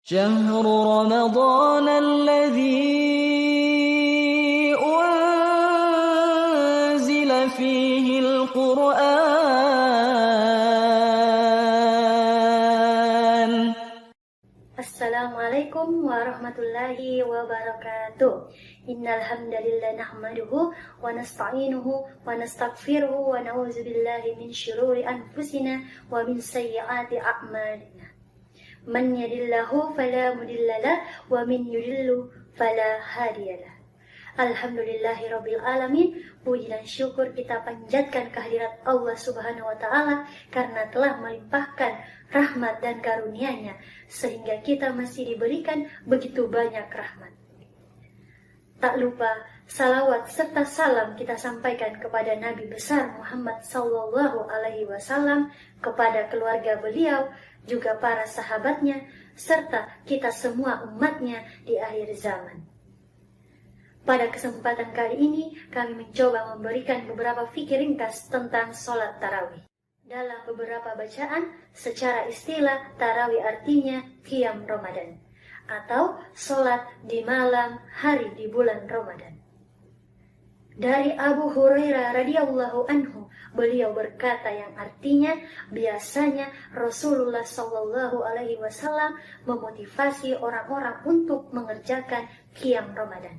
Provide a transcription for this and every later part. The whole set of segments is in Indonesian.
شهر رمضان الذي أنزل فيه القرآن. Assalamualaikum warahmatullahi wabarakatuh. Innal hamdalillah nahmaduhu wa nasta'inuhu wa nastaghfiruhu wa na'udzu billahi min syururi anfusina wa min sayyiati a'malina. Man yahdihillahu fala mudhillalah wa min yudhlil fala hadiyalah. Alhamdulillahirabbil alamin. Puji dan syukur kita panjatkan kehadirat Allah Subhanahu wa taala karena telah melimpahkan rahmat dan karunia-Nya sehingga kita masih diberikan begitu banyak rahmat. Tak lupa salawat serta salam kita sampaikan kepada Nabi besar Muhammad sallallahu alaihi wasallam, kepada keluarga beliau, juga para sahabatnya, serta kita semua umatnya di akhir zaman. Pada kesempatan kali ini, kami mencoba memberikan beberapa fikir ringkas tentang sholat tarawih. Dalam beberapa bacaan, secara istilah, tarawih artinya qiyam Ramadan, atau sholat di malam hari di bulan Ramadan. Dari Abu Hurairah radhiyallahu anhu, beliau berkata yang artinya biasanya Rasulullah Shallallahu alaihi wasallam memotivasi orang-orang untuk mengerjakan qiyam Ramadan.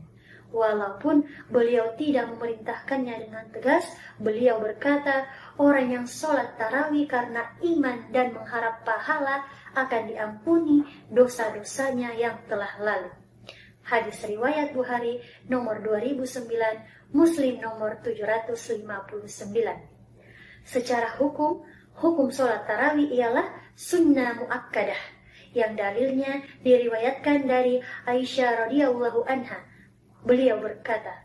Walaupun beliau tidak memerintahkannya dengan tegas, beliau berkata, orang yang sholat tarawih karena iman dan mengharap pahala akan diampuni dosa-dosanya yang telah lalu. Hadis riwayat Bukhari nomor 2009, Muslim nomor 759. Secara hukum sholat tarawih ialah sunnah muakkadah yang dalilnya diriwayatkan dari Aisyah radhiyallahu anha. Beliau berkata,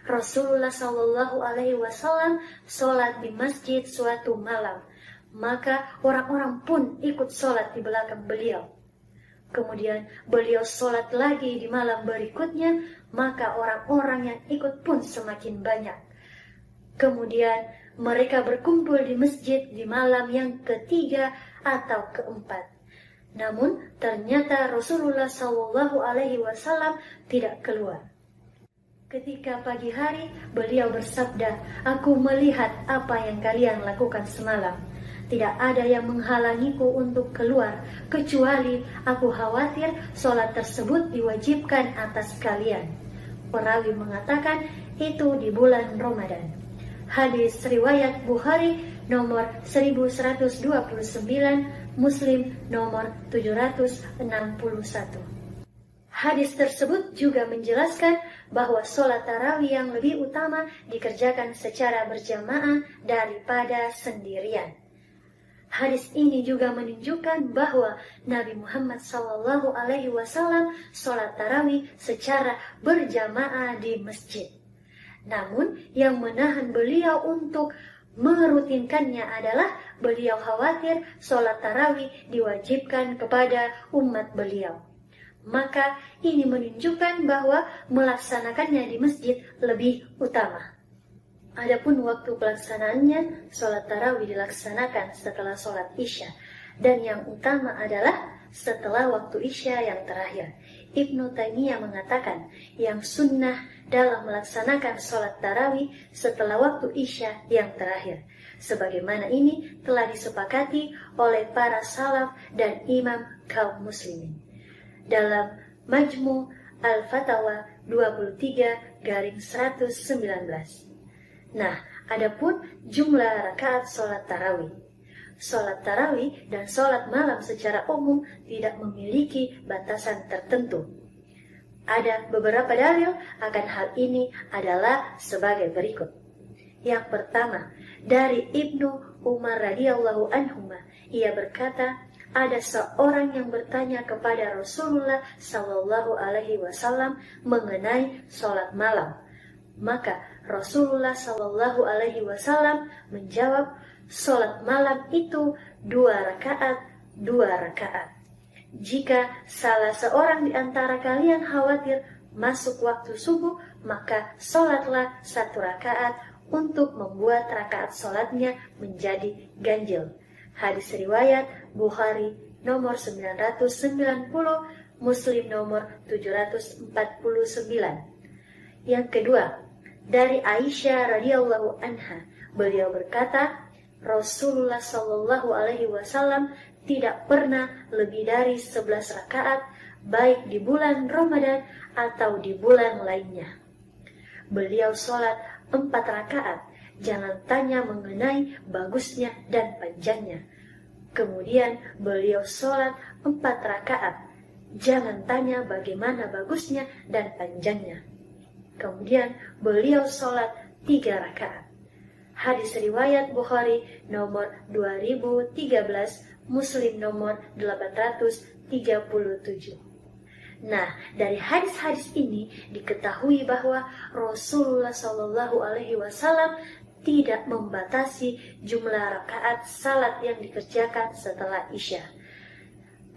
Rasulullah Shallallahu alaihi wasallam sholat di masjid suatu malam, maka orang-orang pun ikut sholat di belakang beliau. Kemudian beliau sholat lagi di malam berikutnya, maka orang-orang yang ikut pun semakin banyak. Kemudian mereka berkumpul di masjid di malam yang ketiga atau keempat. Namun ternyata Rasulullah Shallallahu alaihi wasallam tidak keluar. Ketika pagi hari, beliau bersabda, "Aku melihat apa yang kalian lakukan semalam. Tidak ada yang menghalangiku untuk keluar, kecuali aku khawatir sholat tersebut diwajibkan atas kalian." Perawi mengatakan itu di bulan Ramadan. Hadis riwayat Bukhari nomor 1129, Muslim nomor 761. Hadis tersebut juga menjelaskan bahwa sholat tarawih yang lebih utama dikerjakan secara berjamaah daripada sendirian. Hadis ini juga menunjukkan bahwa Nabi Muhammad SAW sholat tarawih secara berjamaah di masjid. Namun yang menahan beliau untuk merutinkannya adalah beliau khawatir sholat tarawih diwajibkan kepada umat beliau. Maka ini menunjukkan bahwa melaksanakannya di masjid lebih utama. Adapun waktu pelaksanaannya, sholat tarawih dilaksanakan setelah sholat isya, dan yang utama adalah setelah waktu isya yang terakhir. Ibnu Taimiyah mengatakan yang sunnah dalam melaksanakan sholat tarawih setelah waktu isya yang terakhir, sebagaimana ini telah disepakati oleh para salaf dan imam kaum muslimin dalam Majmu' Al-Fatawa 23/119. Nah, adapun jumlah rakaat sholat tarawih. Sholat tarawih dan sholat malam secara umum tidak memiliki batasan tertentu. Ada beberapa dalil akan hal ini adalah sebagai berikut. Yang pertama, dari Ibnu Umar radhiyallahu anhuma, ia berkata, ada seorang yang bertanya kepada Rasulullah Sallallahu alaihi wasallam mengenai sholat malam. Maka Rasulullah Sallallahu alaihi wasallam menjawab, sholat malam itu 2 rakaat. Jika salah seorang di antara kalian khawatir masuk waktu subuh, maka sholatlah 1 rakaat untuk membuat rakaat sholatnya menjadi ganjil. Hadis riwayat Bukhari nomor 990, Muslim nomor 749. Yang kedua, dari Aisyah radhiyallahu anha, beliau berkata, Rasulullah Shallallahu alaihi wasallam tidak pernah lebih dari 11 rakaat, baik di bulan Ramadan atau di bulan lainnya. Beliau sholat 4 rakaat, jangan tanya mengenai bagusnya dan panjangnya. Kemudian beliau sholat 4 rakaat, jangan tanya bagaimana bagusnya dan panjangnya. Kemudian beliau sholat 3 rakaat. Hadis riwayat Bukhari nomor 2013, Muslim nomor 837. Nah, dari hadis-hadis ini diketahui bahwa Rasulullah Shallallahu alaihi wasallam tidak membatasi jumlah rakaat salat yang dikerjakan setelah Isya.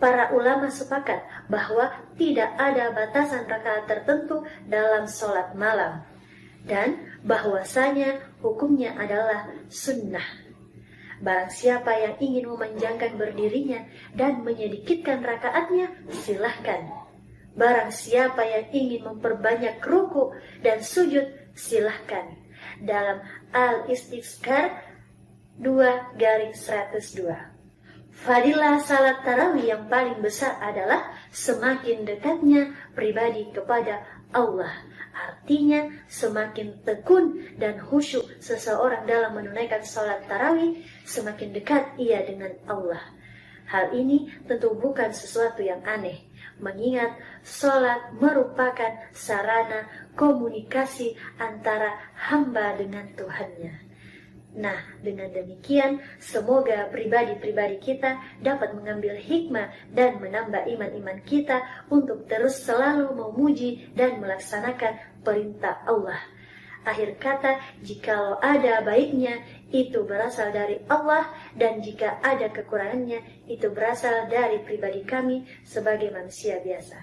Para ulama sepakat bahwa tidak ada batasan rakaat tertentu dalam sholat malam, dan bahwasanya hukumnya adalah sunnah. Barang siapa yang ingin memanjangkan berdirinya dan menyedikitkan rakaatnya, silahkan. Barang siapa yang ingin memperbanyak ruku dan sujud, silahkan. Dalam Al-Istizkar 2/102. Fadilah salat tarawih yang paling besar adalah semakin dekatnya pribadi kepada Allah. Artinya, semakin tekun dan khusyuk seseorang dalam menunaikan salat tarawih, semakin dekat ia dengan Allah. Hal ini tentu bukan sesuatu yang aneh, mengingat salat merupakan sarana komunikasi antara hamba dengan Tuhannya. Nah, dengan demikian, semoga pribadi-pribadi kita dapat mengambil hikmah dan menambah iman-iman kita untuk terus selalu memuji dan melaksanakan perintah Allah. Akhir kata, jikalau ada baiknya, itu berasal dari Allah, dan jika ada kekurangannya, itu berasal dari pribadi kami sebagai manusia biasa.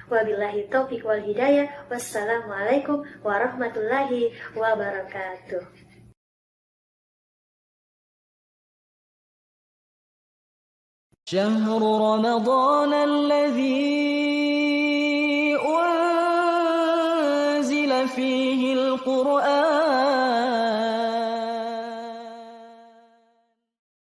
Wabillahi taufiq wal hidayah. Wassalamualaikum warahmatullahi wabarakatuh. شهر رمضان الذي أنزل فيه القرآن